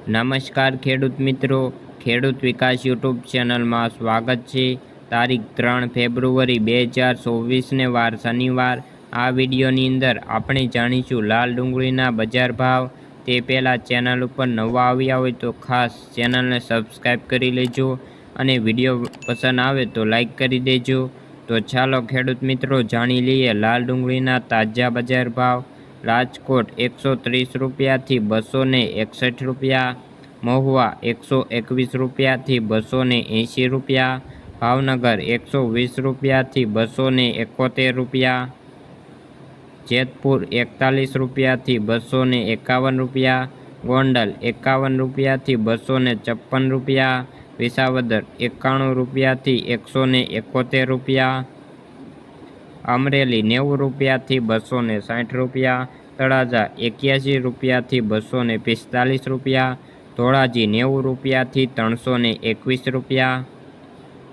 નમસ્કાર ખેડૂત મિત્રો, ખેડૂત વિકાસ યુટ્યુબ ચેનલમાં સ્વાગત છે। તારીખ 3 ફેબ્રુઆરી 2024ને વાર શનિવાર। આ વિડીયોની અંદર આપણે જાણીશું લાલ ડુંગળીના બજાર ભાવ। તે પહેલાં ચેનલ ઉપર નવા આવ્યા હોય તો ખાસ ચેનલને સબસ્ક્રાઈબ કરી લેજો અને વિડીયો પસંદ આવે તો લાઈક કરી દેજો। તો ચાલો ખેડૂત મિત્રો જાણી લઈએ લાલ ડુંગળીના તાજા બજાર ભાવ। રાજકોટ 130 રૂપિયાથી 261 રૂપિયા, મહુવા 121 રૂપિયાથી 280 રૂપિયા, ભાવનગર 120 રૂપિયાથી 271 રૂપિયા, જેતપુર 41 રૂપિયાથી 251 રૂપિયા, ગોંડલ 51 રૂપિયાથી 256 રૂપિયા, વિસાવદર 91 રૂપિયાથી 171 રૂપિયા, અમરેલી 90 રૂપિયાથી 260 રૂપિયા, તળાજા 81 રૂપિયાથી 245 રૂપિયા, ધોરાજી 90 રૂપિયાથી 321 રૂપિયા,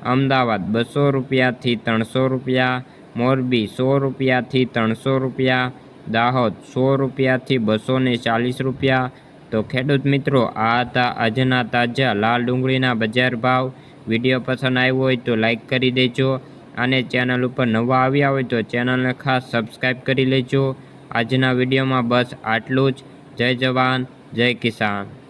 અમદાવાદ 200 રૂપિયાથી 300 રૂપિયા, મોરબી 100 રૂપિયાથી 300 રૂપિયા, દાહોદ 100 રૂપિયાથી 240 રૂપિયા। તો ખેડૂત મિત્રો, આ હતા આજના તાજા લાલ ડુંગળીના બજાર ભાવ। વિડીયો પસંદ આવ્યો હોય તો લાઈક કરી દેજો અને ચેનલ ઉપર નવા આવ્યા હોય તો ચેનલને ખાસ સબસ્ક્રાઈબ કરી લેજો। આજના વિડીયોમાં બસ આટલું જ। જય જવાન, જય કિસાન।